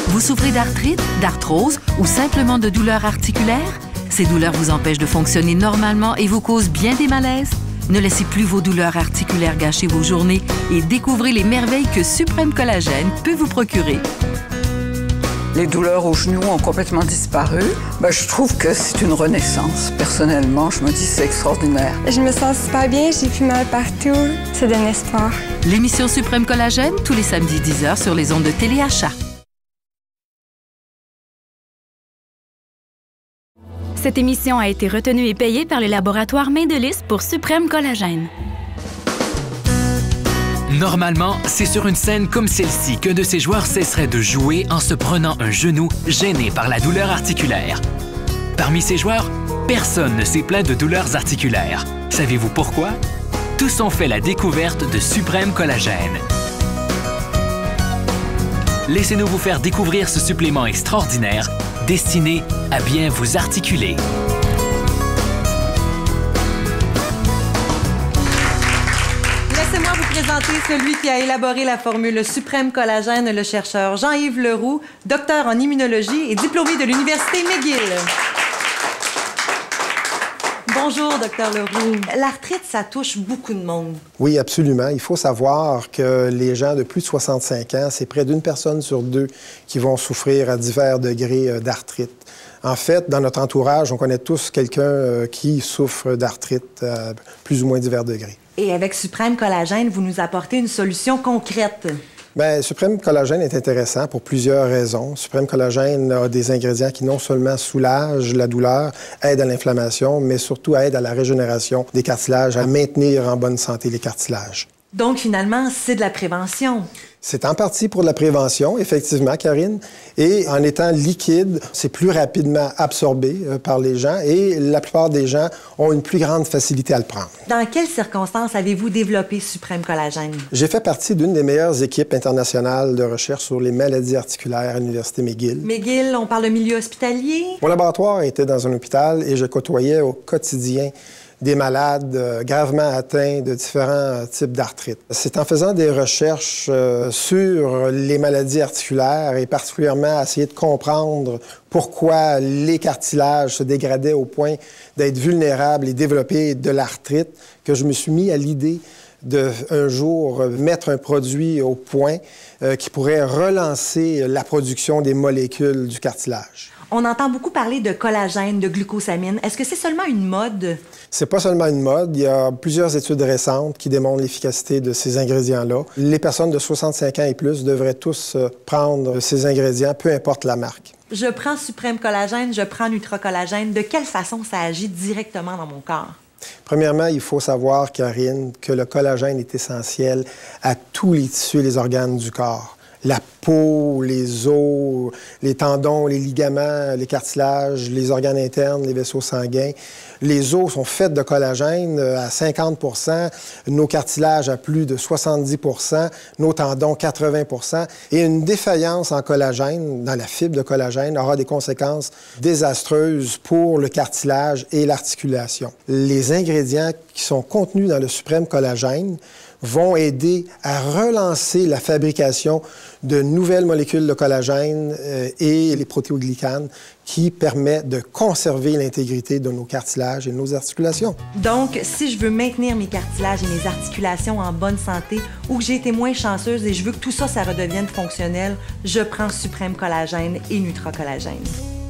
Vous souffrez d'arthrite, d'arthrose ou simplement de douleurs articulaires? Ces douleurs vous empêchent de fonctionner normalement et vous causent bien des malaises? Ne laissez plus vos douleurs articulaires gâcher vos journées et découvrez les merveilles que Suprême Collagène peut vous procurer. Les douleurs aux genoux ont complètement disparu. Je trouve que c'est une renaissance. Personnellement, je me dis que c'est extraordinaire. Je me sens super bien, j'ai plus mal partout. Ça donne espoir. L'émission Suprême Collagène, tous les samedis 10h sur les ondes de Téléachat. Cette émission a été retenue et payée par le laboratoire Main de Lys pour Suprême Collagène. Normalement, c'est sur une scène comme celle-ci qu'un de ces joueurs cesserait de jouer en se prenant un genou gêné par la douleur articulaire. Parmi ces joueurs, personne ne s'est plaint de douleurs articulaires. Savez-vous pourquoi? Tous ont fait la découverte de Suprême Collagène. Laissez-nous vous faire découvrir ce supplément extraordinaire destiné à bien vous articuler. Laissez-moi vous présenter celui qui a élaboré la formule Suprême Collagène, le chercheur Jean-Yves Leroux, docteur en immunologie et diplômé de l'Université McGill. Bonjour, docteur Leroux. L'arthrite, ça touche beaucoup de monde. Oui, absolument. Il faut savoir que les gens de plus de 65 ans, c'est près d'une personne sur deux qui vont souffrir à divers degrés d'arthrite. En fait, dans notre entourage, on connaît tous quelqu'un qui souffre d'arthrite à plus ou moins divers degrés. Et avec Suprême Collagène, vous nous apportez une solution concrète. Bien, Suprême Collagène est intéressant pour plusieurs raisons. Suprême Collagène a des ingrédients qui non seulement soulagent la douleur, aident à l'inflammation, mais surtout aident à la régénération des cartilages, à maintenir en bonne santé les cartilages. Donc, finalement, c'est de la prévention. C'est en partie pour de la prévention, effectivement, Karine. Et en étant liquide, c'est plus rapidement absorbé par les gens et la plupart des gens ont une plus grande facilité à le prendre. Dans quelles circonstances avez-vous développé Suprême Collagène? J'ai fait partie d'une des meilleures équipes internationales de recherche sur les maladies articulaires à l'Université McGill. McGill, on parle de milieu hospitalier? Mon laboratoire était dans un hôpital et je côtoyais au quotidien des malades gravement atteints de différents types d'arthrite. C'est en faisant des recherches sur les maladies articulaires et particulièrement à essayer de comprendre pourquoi les cartilages se dégradaient au point d'être vulnérables et développer de l'arthrite que je me suis mis à l'idée de un jour mettre un produit au point qui pourrait relancer la production des molécules du cartilage. On entend beaucoup parler de collagène, de glucosamine. Est-ce que c'est seulement une mode? C'est pas seulement une mode. Il y a plusieurs études récentes qui démontrent l'efficacité de ces ingrédients-là. Les personnes de 65 ans et plus devraient tous prendre ces ingrédients, peu importe la marque. Je prends Suprême Collagène, je prends Nutra-Collagène. De quelle façon ça agit directement dans mon corps? Premièrement, il faut savoir, Karine, que le collagène est essentiel à tous les tissus et les organes du corps. La peau, les os, les tendons, les ligaments, les cartilages, les organes internes, les vaisseaux sanguins. Les os sont faits de collagène à 50 %, nos cartilages à plus de 70 %, nos tendons 80 %. Et une défaillance en collagène, dans la fibre de collagène, aura des conséquences désastreuses pour le cartilage et l'articulation. Les ingrédients qui sont contenus dans le Suprême Collagène vont aider à relancer la fabrication de nouvelles molécules de collagène et les protéoglycanes qui permettent de conserver l'intégrité de nos cartilages et de nos articulations. Donc, si je veux maintenir mes cartilages et mes articulations en bonne santé ou que j'ai été moins chanceuse et je veux que tout ça, ça redevienne fonctionnel, je prends Suprême Collagène et Nutra-Collagène.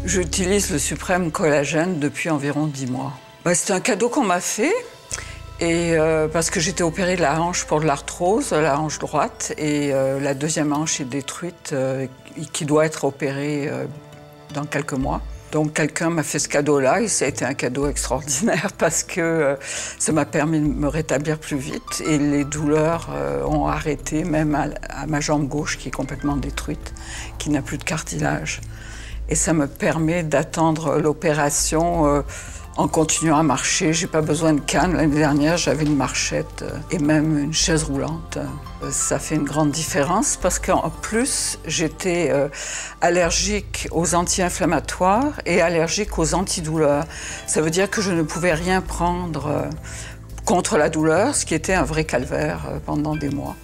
J'utilise le Suprême Collagène depuis environ 10 mois. C'est un cadeau qu'on m'a fait. Et parce que j'étais opérée de la hanche pour de l'arthrose, la hanche droite, et la deuxième hanche est détruite, qui doit être opérée dans quelques mois. Donc quelqu'un m'a fait ce cadeau-là et ça a été un cadeau extraordinaire parce que ça m'a permis de me rétablir plus vite et les douleurs ont arrêté, même à ma jambe gauche qui est complètement détruite, qui n'a plus de cartilage. Et ça me permet d'attendre l'opération en continuant à marcher. J'ai pas besoin de canne. L'année dernière, j'avais une marchette et même une chaise roulante. Ça fait une grande différence parce qu'en plus, j'étais allergique aux anti-inflammatoires et allergique aux antidouleurs. Ça veut dire que je ne pouvais rien prendre contre la douleur, ce qui était un vrai calvaire pendant des mois.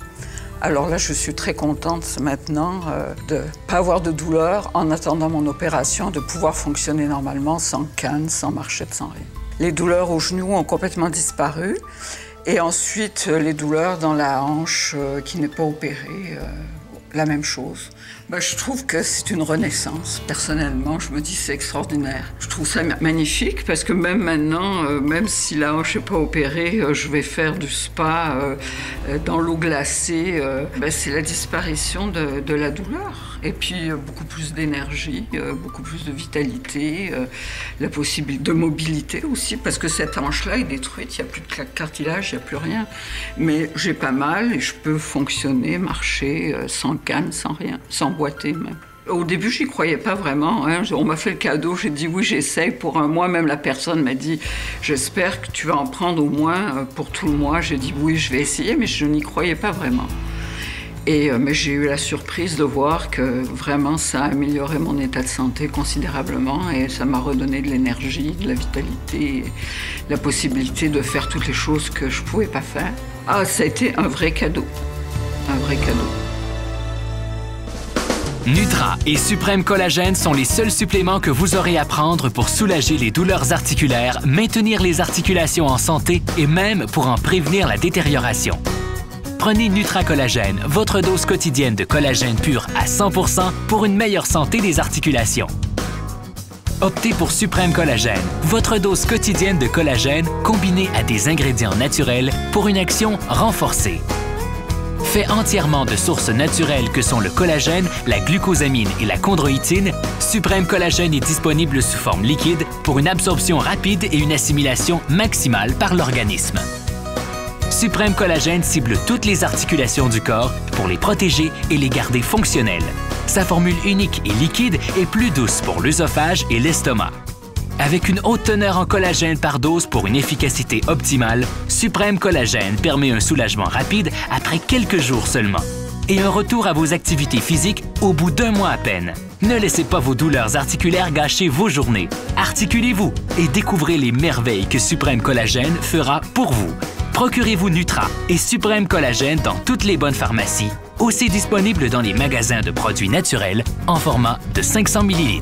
Alors là, je suis très contente maintenant de ne pas avoir de douleur en attendant mon opération, de pouvoir fonctionner normalement sans canne, sans marchette, sans rien. Les douleurs aux genoux ont complètement disparu. Et ensuite, les douleurs dans la hanche qui n'est pas opérée, la même chose. Je trouve que c'est une renaissance. Personnellement, je me dis c'est extraordinaire. Je trouve ça magnifique parce que même maintenant, même si la hanche n'est pas opérée, je vais faire du spa dans l'eau glacée. C'est la disparition de la douleur. Et puis beaucoup plus d'énergie, beaucoup plus de vitalité, la possibilité de mobilité aussi, parce que cette hanche-là est détruite, il n'y a plus de cartilage, il n'y a plus rien. Mais j'ai pas mal et je peux fonctionner, marcher sans canne, sans rien, sans boiter même. Au début, j'y croyais pas vraiment. Hein. On m'a fait le cadeau, j'ai dit oui, j'essaye pour un mois. Même la personne m'a dit, j'espère que tu vas en prendre au moins pour tout le mois. J'ai dit oui, je vais essayer, mais je n'y croyais pas vraiment. Mais j'ai eu la surprise de voir que vraiment ça a amélioré mon état de santé considérablement et ça m'a redonné de l'énergie, de la vitalité, la possibilité de faire toutes les choses que je ne pouvais pas faire. Ah, ça a été un vrai cadeau. Un vrai cadeau. Nutra et Suprême Collagène sont les seuls suppléments que vous aurez à prendre pour soulager les douleurs articulaires, maintenir les articulations en santé et même pour en prévenir la détérioration. Prenez Nutra Collagène, votre dose quotidienne de collagène pur à 100% pour une meilleure santé des articulations. Optez pour Suprême Collagène, votre dose quotidienne de collagène combinée à des ingrédients naturels pour une action renforcée. Fait entièrement de sources naturelles que sont le collagène, la glucosamine et la chondroïtine, Suprême Collagène est disponible sous forme liquide pour une absorption rapide et une assimilation maximale par l'organisme. Suprême Collagène cible toutes les articulations du corps pour les protéger et les garder fonctionnelles. Sa formule unique et liquide est plus douce pour l'œsophage et l'estomac. Avec une haute teneur en collagène par dose pour une efficacité optimale, Suprême Collagène permet un soulagement rapide après quelques jours seulement et un retour à vos activités physiques au bout d'un mois à peine. Ne laissez pas vos douleurs articulaires gâcher vos journées. Articulez-vous et découvrez les merveilles que Suprême Collagène fera pour vous. Procurez-vous Nutra et Suprême Collagène dans toutes les bonnes pharmacies, aussi disponibles dans les magasins de produits naturels en format de 500 ml.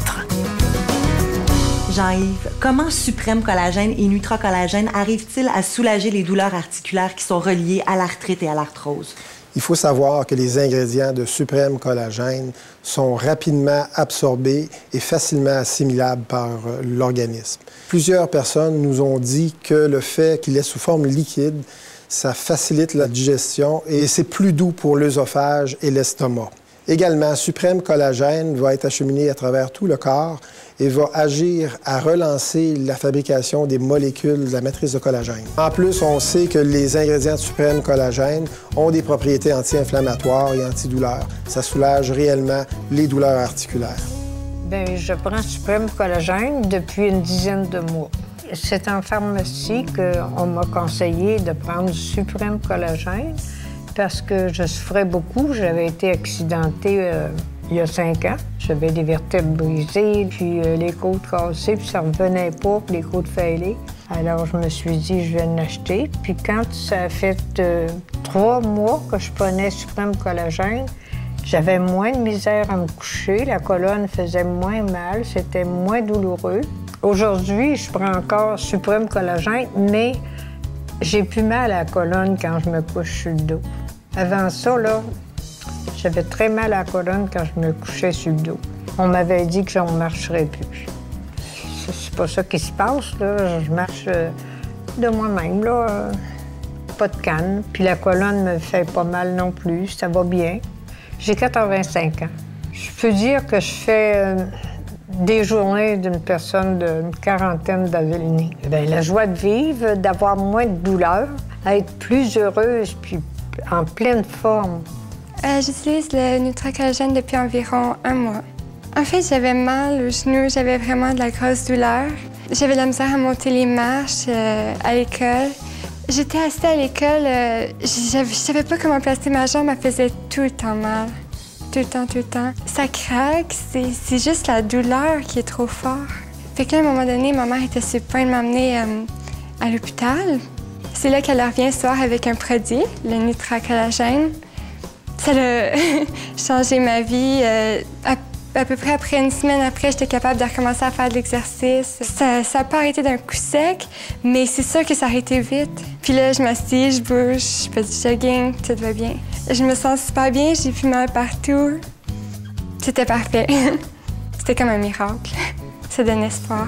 Jean-Yves, comment Suprême Collagène et Nutra Collagène arrivent-ils à soulager les douleurs articulaires qui sont reliées à l'arthrite et à l'arthrose? Il faut savoir que les ingrédients de Suprême Collagène sont rapidement absorbés et facilement assimilables par l'organisme. Plusieurs personnes nous ont dit que le fait qu'il est sous forme liquide, ça facilite la digestion et c'est plus doux pour l'œsophage et l'estomac. Également, Suprême Collagène va être acheminé à travers tout le corps et va agir à relancer la fabrication des molécules de la matrice de collagène. En plus, on sait que les ingrédients de Suprême Collagène ont des propriétés anti-inflammatoires et antidouleurs. Ça soulage réellement les douleurs articulaires. Bien, je prends Suprême Collagène depuis une dizaine de mois. C'est en pharmacie qu'on m'a conseillé de prendre Suprême Collagène parce que je souffrais beaucoup. J'avais été accidentée il y a 5 ans. J'avais des vertèbres brisées, puis les côtes cassées, puis ça revenait pas, puis les côtes fêlées. Alors, je me suis dit, je vais en acheter. Puis quand ça a fait 3 mois que je prenais Suprême Collagène, j'avais moins de misère à me coucher, la colonne faisait moins mal, c'était moins douloureux. Aujourd'hui, je prends encore Suprême Collagène, mais j'ai plus mal à la colonne quand je me couche sur le dos. Avant ça, là, j'avais très mal à la colonne quand je me couchais sur le dos. On m'avait dit que je ne marcherais plus. C'est pas ça qui se passe, là. Je marche de moi-même, là. Pas de canne. Puis la colonne me fait pas mal non plus, ça va bien. J'ai 85 ans. Je peux dire que je fais des journées d'une personne d'une quarantaine d'années. La joie de vivre, d'avoir moins de douleur, à être plus heureuse puis en pleine forme. J'utilise le Nutra Collagène depuis environ 1 mois. En fait, j'avais mal au genou, j'avais vraiment de la grosse douleur. J'avais de la misère à monter les marches à l'école. J'étais assise à l'école, je savais pas comment placer ma jambe, elle faisait tout le temps mal. Tout le temps, tout le temps. Ça craque, c'est juste la douleur qui est trop forte. Fait que là, à un moment donné, ma mère était sur le point de m'emmener à l'hôpital. C'est là qu'elle revient ce soir avec un produit, le Nutra Collagène. Ça a changé ma vie. À peu près après une semaine après, j'étais capable de recommencer à faire de l'exercice. Ça n'a pas arrêté d'un coup sec, mais c'est sûr que ça a arrêté vite. Puis là, je m'assieds, je bouge, je fais du jogging, tout va bien. Je me sens super bien, j'ai plus mal partout. C'était parfait. C'était comme un miracle. Ça donne espoir.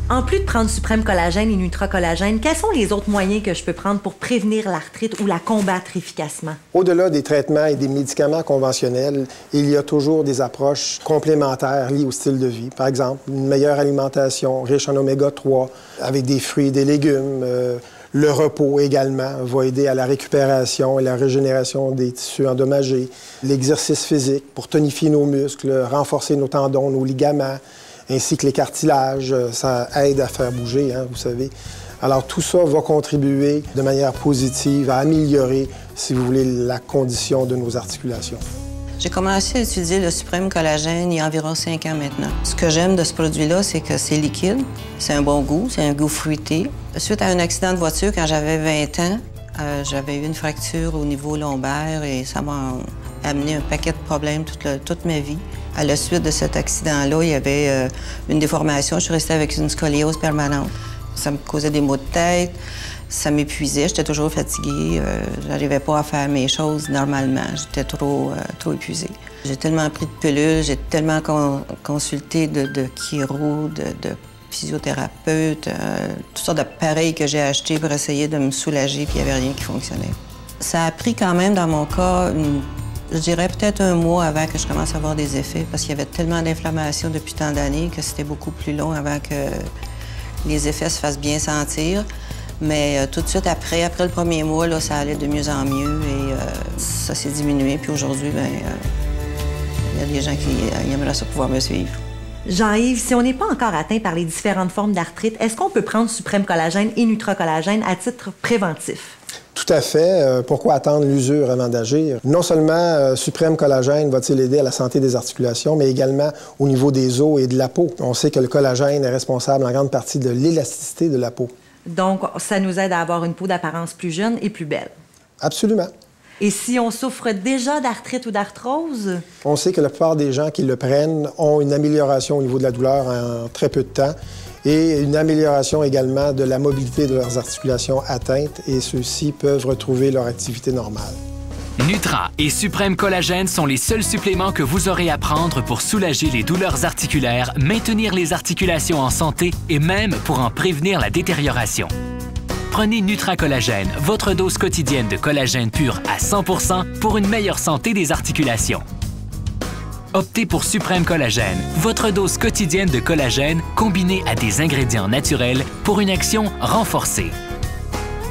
En plus de prendre Suprême Collagène et Nutra-Collagène, quels sont les autres moyens que je peux prendre pour prévenir l'arthrite ou la combattre efficacement? Au-delà des traitements et des médicaments conventionnels, il y a toujours des approches complémentaires liées au style de vie. Par exemple, une meilleure alimentation riche en oméga 3, avec des fruits et des légumes. Le repos également va aider à la récupération et la régénération des tissus endommagés. L'exercice physique pour tonifier nos muscles, renforcer nos tendons, nos ligaments, ainsi que les cartilages, ça aide à faire bouger, hein, vous savez. Alors tout ça va contribuer de manière positive à améliorer, si vous voulez, la condition de nos articulations. J'ai commencé à utiliser le Suprême Collagène il y a environ 5 ans maintenant. Ce que j'aime de ce produit-là, c'est que c'est liquide, c'est un bon goût, c'est un goût fruité. Suite à un accident de voiture, quand j'avais 20 ans, j'avais eu une fracture au niveau lombaire et ça m'a amené un paquet de problèmes toute ma vie. À la suite de cet accident-là, il y avait une déformation. Je suis restée avec une scoliose permanente. Ça me causait des maux de tête, ça m'épuisait, j'étais toujours fatiguée. J'arrivais pas à faire mes choses normalement. J'étais trop épuisée. J'ai tellement pris de pilules, j'ai tellement consulté de chiro, de physiothérapeutes, toutes sortes d'appareils que j'ai achetés pour essayer de me soulager, puis il n'y avait rien qui fonctionnait. Ça a pris quand même, dans mon cas, je dirais peut-être 1 mois avant que je commence à avoir des effets, parce qu'il y avait tellement d'inflammation depuis tant d'années que c'était beaucoup plus long avant que les effets se fassent bien sentir. Mais tout de suite après le premier mois, là, ça allait de mieux en mieux et ça s'est diminué. Puis aujourd'hui, il y a des gens qui aimeraient ça pouvoir me suivre. Jean-Yves, si on n'est pas encore atteint par les différentes formes d'arthrite, est-ce qu'on peut prendre Suprême Collagène et Nutra-Collagène à titre préventif? Tout à fait. Pourquoi attendre l'usure avant d'agir? Non seulement Suprême Collagène va-t-il aider à la santé des articulations, mais également au niveau des os et de la peau. On sait que le collagène est responsable en grande partie de l'élasticité de la peau. Donc, ça nous aide à avoir une peau d'apparence plus jeune et plus belle. Absolument. Et si on souffre déjà d'arthrite ou d'arthrose? On sait que la plupart des gens qui le prennent ont une amélioration au niveau de la douleur en très peu de temps et une amélioration également de la mobilité de leurs articulations atteintes et ceux-ci peuvent retrouver leur activité normale. Nutra et Suprême Collagène sont les seuls suppléments que vous aurez à prendre pour soulager les douleurs articulaires, maintenir les articulations en santé et même pour en prévenir la détérioration. Prenez Nutra-Collagène, votre dose quotidienne de collagène pur à 100% pour une meilleure santé des articulations. Optez pour Suprême Collagène, votre dose quotidienne de collagène combinée à des ingrédients naturels pour une action renforcée.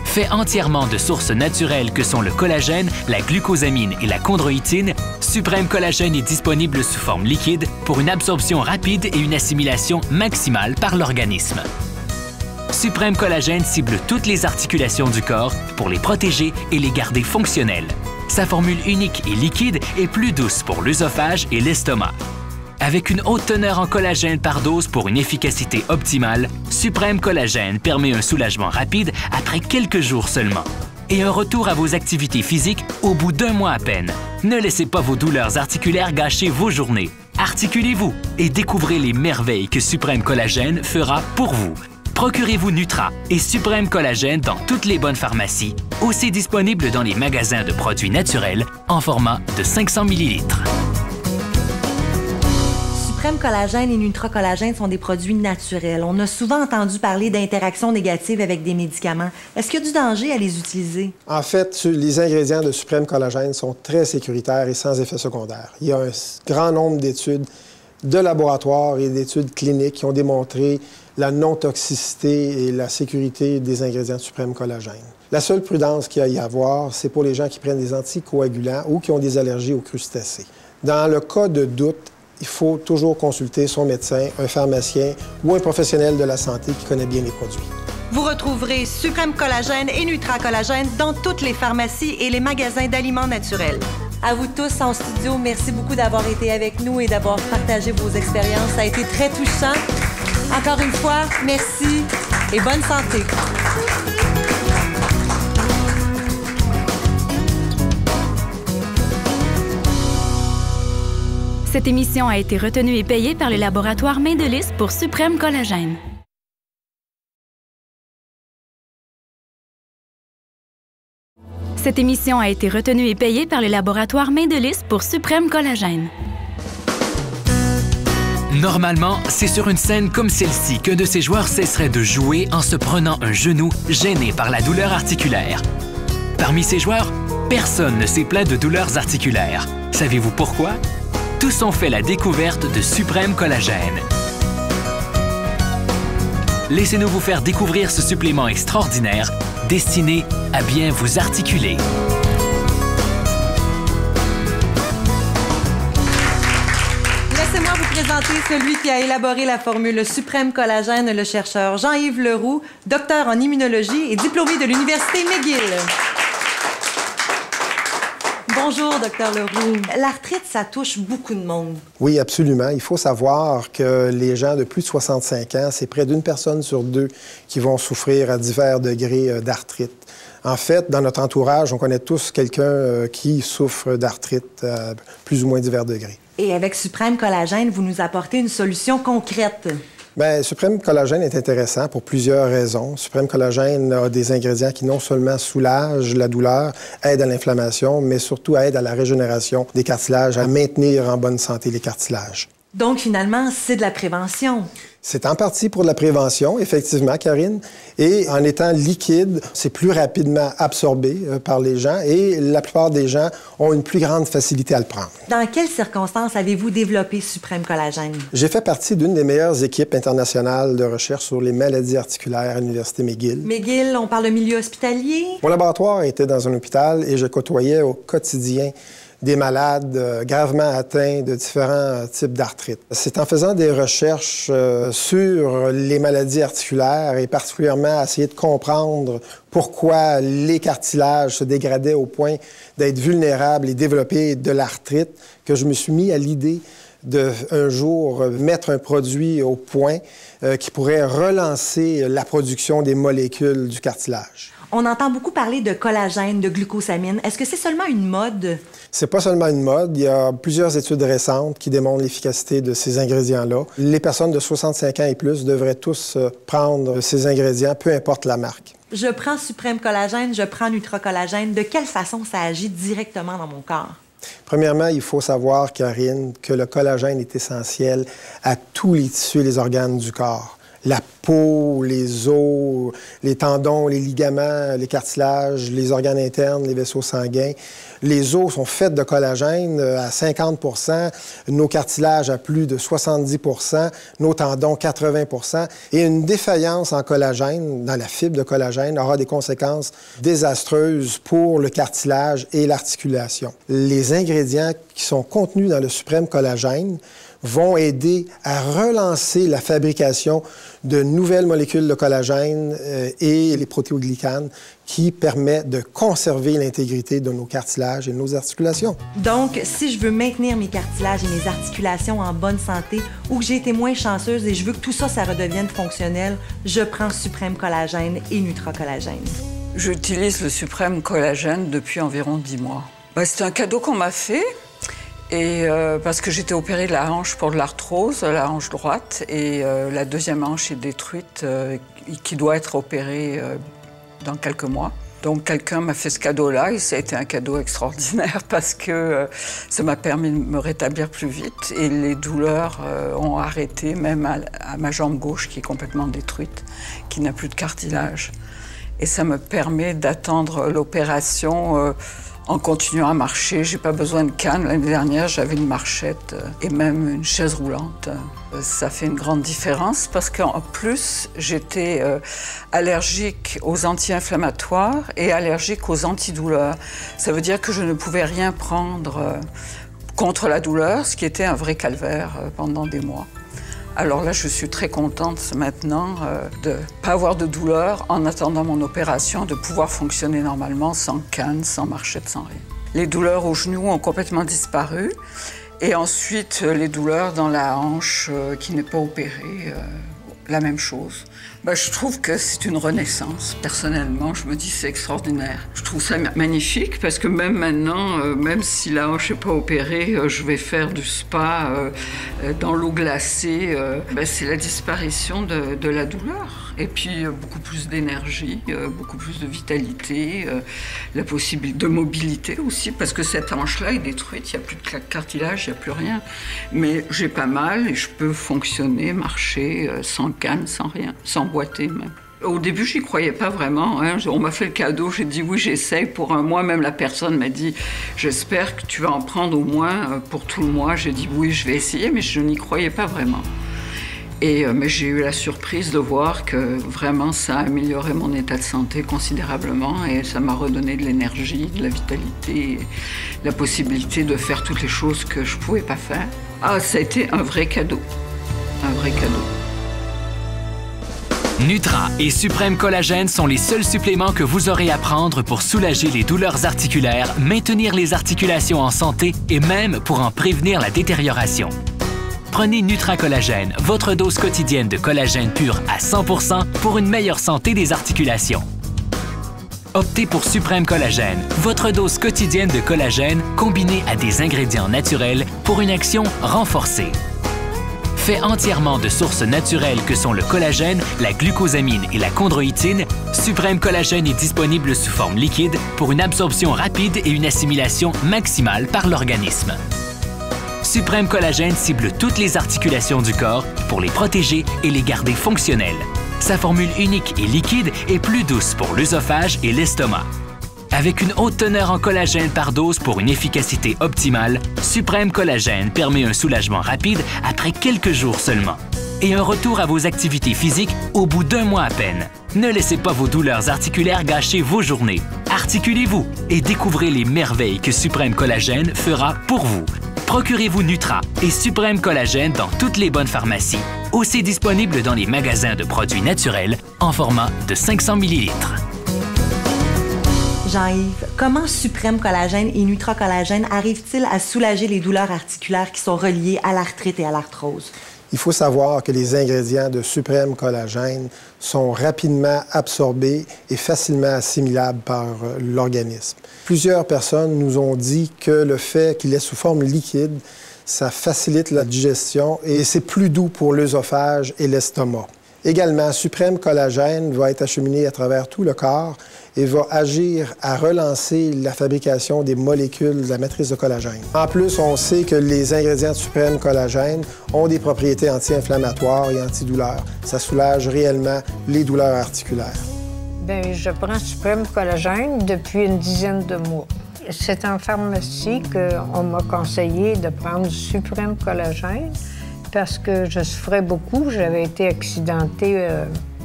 Fait entièrement de sources naturelles que sont le collagène, la glucosamine et la chondroïtine, Suprême Collagène est disponible sous forme liquide pour une absorption rapide et une assimilation maximale par l'organisme. Suprême Collagène cible toutes les articulations du corps pour les protéger et les garder fonctionnelles. Sa formule unique et liquide est plus douce pour l'œsophage et l'estomac. Avec une haute teneur en collagène par dose pour une efficacité optimale, Suprême Collagène permet un soulagement rapide après quelques jours seulement et un retour à vos activités physiques au bout d'1 mois à peine. Ne laissez pas vos douleurs articulaires gâcher vos journées. Articulez-vous et découvrez les merveilles que Suprême Collagène fera pour vous. Procurez-vous Nutra et Suprême Collagène dans toutes les bonnes pharmacies, aussi disponibles dans les magasins de produits naturels en format de 500 ml. Suprême Collagène et Nutra-Collagène sont des produits naturels. On a souvent entendu parler d'interactions négatives avec des médicaments. Est-ce qu'il y a du danger à les utiliser? En fait, les ingrédients de Suprême Collagène sont très sécuritaires et sans effet secondaire. Il y a un grand nombre d'études de laboratoire et d'études cliniques qui ont démontré la non-toxicité et la sécurité des ingrédients de Suprême Collagène. La seule prudence qu'il y a à y avoir, c'est pour les gens qui prennent des anticoagulants ou qui ont des allergies aux crustacés. Dans le cas de doute, il faut toujours consulter son médecin, un pharmacien ou un professionnel de la santé qui connaît bien les produits. Vous retrouverez Suprême Collagène et Nutra-Collagène dans toutes les pharmacies et les magasins d'aliments naturels. À vous tous en studio, merci beaucoup d'avoir été avec nous et d'avoir partagé vos expériences. Ça a été très touchant. Encore une fois, merci et bonne santé. Cette émission a été retenue et payée par le laboratoire Main de Lys pour Suprême Collagène. Cette émission a été retenue et payée par le laboratoire Main de Lys pour Suprême Collagène. Normalement, c'est sur une scène comme celle-ci qu'un de ces joueurs cesserait de jouer en se prenant un genou, gêné par la douleur articulaire. Parmi ces joueurs, personne ne s'est plaint de douleurs articulaires. Savez-vous pourquoi? Tous ont fait la découverte de Suprême Collagène. Laissez-nous vous faire découvrir ce supplément extraordinaire destiné à bien vous articuler. Laissez-moi vous présenter celui qui a élaboré la formule Suprême Collagène, le chercheur Jean-Yves Leroux, docteur en immunologie et diplômé de l'Université McGill. Bonjour, docteur Leroux. L'arthrite, ça touche beaucoup de monde. Oui, absolument. Il faut savoir que les gens de plus de 65 ans, c'est près d'une personne sur deux qui vont souffrir à divers degrés d'arthrite. En fait, dans notre entourage, on connaît tous quelqu'un qui souffre d'arthrite à plus ou moins divers degrés. Et avec Suprême Collagène, vous nous apportez une solution concrète. Bien, Suprême Collagène est intéressant pour plusieurs raisons. Suprême Collagène a des ingrédients qui non seulement soulagent la douleur, aident à l'inflammation, mais surtout aident à la régénération des cartilages, à maintenir en bonne santé les cartilages. Donc, finalement, c'est de la prévention. C'est en partie pour de la prévention, effectivement, Karine. Et en étant liquide, c'est plus rapidement absorbé par les gens et la plupart des gens ont une plus grande facilité à le prendre. Dans quelles circonstances avez-vous développé Suprême Collagène? J'ai fait partie d'une des meilleures équipes internationales de recherche sur les maladies articulaires à l'Université McGill. McGill, on parle de milieu hospitalier? Mon laboratoire était dans un hôpital et je côtoyais au quotidien des malades gravement atteints de différents types d'arthrite. C'est en faisant des recherches sur les maladies articulaires et particulièrement essayer de comprendre pourquoi les cartilages se dégradaient au point d'être vulnérables et développer de l'arthrite que je me suis mis à l'idée de un jour mettre un produit au point qui pourrait relancer la production des molécules du cartilage. On entend beaucoup parler de collagène, de glucosamine. Est-ce que c'est seulement une mode? C'est pas seulement une mode. Il y a plusieurs études récentes qui démontrent l'efficacité de ces ingrédients-là. Les personnes de 65 ans et plus devraient tous prendre ces ingrédients, peu importe la marque. Je prends Suprême Collagène, je prends Nutra-Collagène. De quelle façon ça agit directement dans mon corps? Premièrement, il faut savoir, Karine, que le collagène est essentiel à tous les tissus et les organes du corps. La peau, les os, les tendons, les ligaments, les cartilages, les organes internes, les vaisseaux sanguins. Les os sont faits de collagène à 50 %, nos cartilages à plus de 70 %, nos tendons 80 %. Et une défaillance en collagène, dans la fibre de collagène, aura des conséquences désastreuses pour le cartilage et l'articulation. Les ingrédients qui sont contenus dans le Suprême Collagène vont aider à relancer la fabrication de nouvelles molécules de collagène et les protéoglycanes qui permettent de conserver l'intégrité de nos cartilages et de nos articulations. Donc, si je veux maintenir mes cartilages et mes articulations en bonne santé ou que j'ai été moins chanceuse et je veux que tout ça, ça redevienne fonctionnel, je prends Suprême Collagène et Nutra-Collagène. J'utilise le Suprême Collagène depuis environ 10 mois. C'est un cadeau qu'on m'a fait. Et parce que j'étais opérée de la hanche pour de l'arthrose, la hanche droite, et la deuxième hanche est détruite, qui doit être opérée dans quelques mois. Donc quelqu'un m'a fait ce cadeau-là et ça a été un cadeau extraordinaire parce que ça m'a permis de me rétablir plus vite et les douleurs ont arrêté, même à ma jambe gauche qui est complètement détruite, qui n'a plus de cartilage. Et ça me permet d'attendre l'opération en continuant à marcher. J'ai pas besoin de canne. L'année dernière, j'avais une marchette et même une chaise roulante. Ça fait une grande différence parce qu'en plus, j'étais allergique aux anti-inflammatoires et allergique aux antidouleurs. Ça veut dire que je ne pouvais rien prendre contre la douleur, ce qui était un vrai calvaire pendant des mois. Alors là, je suis très contente maintenant de ne pas avoir de douleur en attendant mon opération, de pouvoir fonctionner normalement sans canne, sans marchette, sans rien. Les douleurs aux genoux ont complètement disparu. Et ensuite, les douleurs dans la hanche qui n'est pas opérée, la même chose. Je trouve que c'est une renaissance. Personnellement, je me dis c'est extraordinaire. Je trouve ça magnifique parce que même maintenant, même si la hanche n'est pas opérée, je vais faire du spa dans l'eau glacée. C'est la disparition de la douleur. Et puis beaucoup plus d'énergie, beaucoup plus de vitalité, la possibilité de mobilité aussi, parce que cette hanche-là est détruite, il n'y a plus de cartilage, il n'y a plus rien. Mais j'ai pas mal et je peux fonctionner, marcher sans canne, sans rien, sans boiter même. Au début, j'y croyais pas vraiment. Hein. On m'a fait le cadeau, j'ai dit oui, j'essaye pour un mois. Même la personne m'a dit, j'espère que tu vas en prendre au moins pour tout le mois. J'ai dit oui, je vais essayer, mais je n'y croyais pas vraiment. Mais j'ai eu la surprise de voir que vraiment ça a amélioré mon état de santé considérablement et ça m'a redonné de l'énergie, de la vitalité, la possibilité de faire toutes les choses que je ne pouvais pas faire. Ça a été un vrai cadeau. Un vrai cadeau. Nutra et Suprême Collagène sont les seuls suppléments que vous aurez à prendre pour soulager les douleurs articulaires, maintenir les articulations en santé et même pour en prévenir la détérioration. Prenez Nutra Collagène, votre dose quotidienne de collagène pur à 100% pour une meilleure santé des articulations. Optez pour Suprême Collagène, votre dose quotidienne de collagène combinée à des ingrédients naturels pour une action renforcée. Fait entièrement de sources naturelles que sont le collagène, la glucosamine et la chondroïtine, Suprême Collagène est disponible sous forme liquide pour une absorption rapide et une assimilation maximale par l'organisme. Suprême Collagène cible toutes les articulations du corps pour les protéger et les garder fonctionnelles. Sa formule unique et liquide est plus douce pour l'œsophage et l'estomac. Avec une haute teneur en collagène par dose pour une efficacité optimale, Suprême Collagène permet un soulagement rapide après quelques jours seulement et un retour à vos activités physiques au bout d'un mois à peine. Ne laissez pas vos douleurs articulaires gâcher vos journées. Articulez-vous et découvrez les merveilles que Suprême Collagène fera pour vous. Procurez-vous Nutra et Suprême Collagène dans toutes les bonnes pharmacies, aussi disponibles dans les magasins de produits naturels en format de 500 ml. Jean-Yves, comment Suprême Collagène et Nutra Collagène arrivent-ils à soulager les douleurs articulaires qui sont reliées à l'arthrite et à l'arthrose? Il faut savoir que les ingrédients de Suprême Collagène sont rapidement absorbés et facilement assimilables par l'organisme. Plusieurs personnes nous ont dit que le fait qu'il est sous forme liquide, ça facilite la digestion et c'est plus doux pour l'œsophage et l'estomac. Également, Suprême Collagène va être acheminé à travers tout le corps et va agir à relancer la fabrication des molécules de la matrice de collagène. En plus, on sait que les ingrédients de Suprême Collagène ont des propriétés anti-inflammatoires et antidouleurs. Ça soulage réellement les douleurs articulaires. Bien, je prends Suprême Collagène depuis une dizaine de mois. C'est en pharmacie qu'on m'a conseillé de prendre Suprême Collagène parce que je souffrais beaucoup. J'avais été accidentée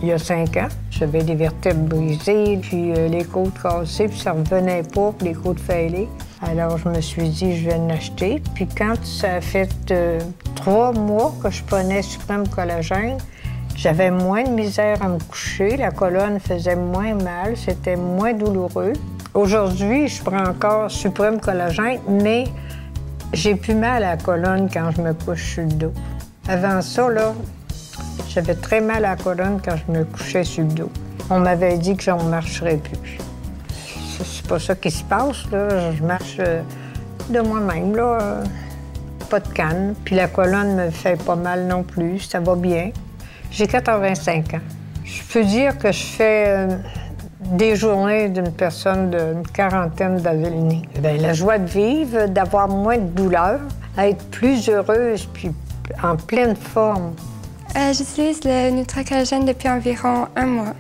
il y a 5 ans. J'avais des vertèbres brisées, puis les côtes cassées, puis ça ne revenait pas, puis les côtes fêlées. Alors, je me suis dit, je vais en acheter. Puis quand ça a fait 3 mois que je prenais Suprême Collagène, j'avais moins de misère à me coucher, la colonne faisait moins mal, c'était moins douloureux. Aujourd'hui, je prends encore Suprême Collagène, mais j'ai plus mal à la colonne quand je me couche sur le dos. Avant ça, là, j'avais très mal à la colonne quand je me couchais sur le dos. On m'avait dit que je ne marcherais plus. C'est pas ça qui se passe, là. Je marche de moi-même, là. Pas de canne. Puis la colonne me fait pas mal non plus, ça va bien. J'ai 85 ans. Je peux dire que je fais des journées d'une personne d'une quarantaine d'années. Bien, la joie de vivre, d'avoir moins de douleur, à être plus heureuse puis en pleine forme. J'utilise le Nutra Collagène depuis environ 1 mois.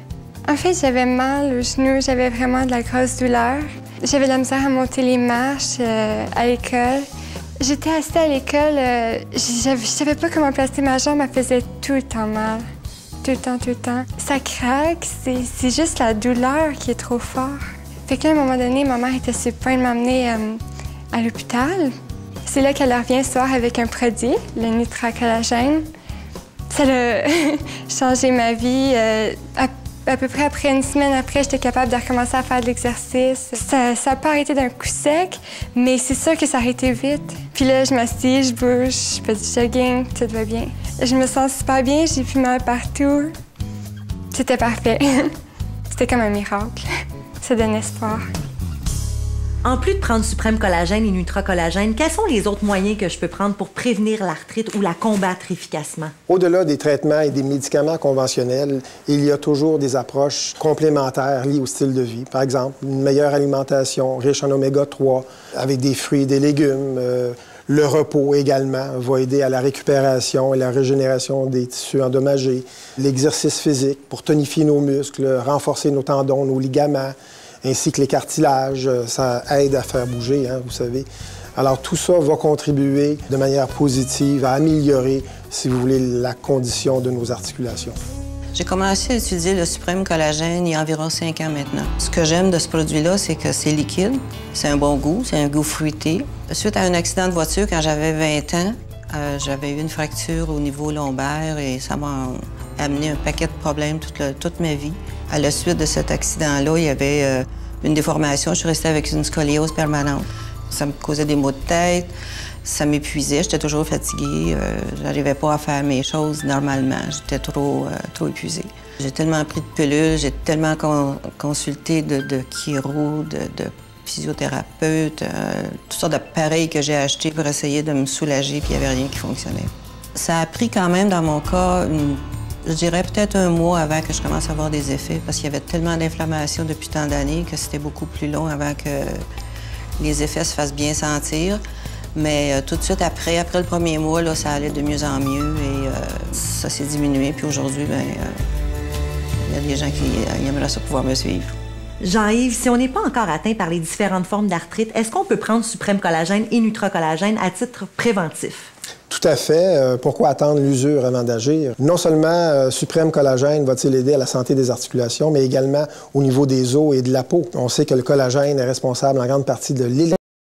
En fait, j'avais mal au genou, j'avais vraiment de la grosse douleur. J'avais de la misère à monter les marches à l'école. J'étais assise à l'école, je savais pas comment placer ma jambe, elle faisait tout le temps mal. Tout le temps, tout le temps. Ça craque, c'est juste la douleur qui est trop forte. Fait que là, à un moment donné, ma mère était sur le point de m'emmener à l'hôpital. C'est là qu'elle revient ce soir avec un produit, le Nutra Collagène. Ça a changé ma vie. À peu près après 1 semaine après, j'étais capable de recommencer à faire de l'exercice. Ça n'a pas arrêté d'un coup sec, mais c'est sûr que ça a arrêté vite. Puis là, je m'assieds, je bouge, je fais du jogging, tout va bien. Je me sens super bien, j'ai plus mal partout. C'était parfait. C'était comme un miracle. Ça donne espoir. En plus de prendre Suprême Collagène et Nutra-Collagène, quels sont les autres moyens que je peux prendre pour prévenir l'arthrite ou la combattre efficacement? Au-delà des traitements et des médicaments conventionnels, il y a toujours des approches complémentaires liées au style de vie. Par exemple, une meilleure alimentation riche en oméga 3, avec des fruits et des légumes. Le repos également va aider à la récupération et la régénération des tissus endommagés. L'exercice physique pour tonifier nos muscles, renforcer nos tendons, nos ligaments, ainsi que les cartilages, ça aide à faire bouger, hein, vous savez. Alors tout ça va contribuer de manière positive à améliorer, si vous voulez, la condition de nos articulations. J'ai commencé à utiliser le Suprême Collagène il y a environ 5 ans maintenant. Ce que j'aime de ce produit-là, c'est que c'est liquide, c'est un bon goût, c'est un goût fruité. Suite à un accident de voiture, quand j'avais 20 ans, j'avais eu une fracture au niveau lombaire et ça m'a amené un paquet de problèmes toute ma vie. À la suite de cet accident-là, il y avait une déformation. Je suis restée avec une scoliose permanente. Ça me causait des maux de tête, ça m'épuisait, j'étais toujours fatiguée. J'arrivais pas à faire mes choses normalement. J'étais trop épuisée. J'ai tellement pris de pilules, j'ai tellement consulté de chiro, de physiothérapeutes, toutes sortes d'appareils que j'ai achetés pour essayer de me soulager, puis il n'y avait rien qui fonctionnait. Ça a pris quand même, dans mon cas, je dirais peut-être un mois avant que je commence à avoir des effets, parce qu'il y avait tellement d'inflammation depuis tant d'années que c'était beaucoup plus long avant que les effets se fassent bien sentir. Mais tout de suite après le premier mois, là, ça allait de mieux en mieux et ça s'est diminué. Puis aujourd'hui, il y a des gens qui aimeraient ça pouvoir me suivre. Jean-Yves, si on n'est pas encore atteint par les différentes formes d'arthrite, est-ce qu'on peut prendre Suprême Collagène et Nutra-Collagène à titre préventif? Tout à fait. Pourquoi attendre l'usure avant d'agir? Non seulement Suprême Collagène va-t-il aider à la santé des articulations, mais également au niveau des os et de la peau. On sait que le collagène est responsable en grande partie de l'élasticité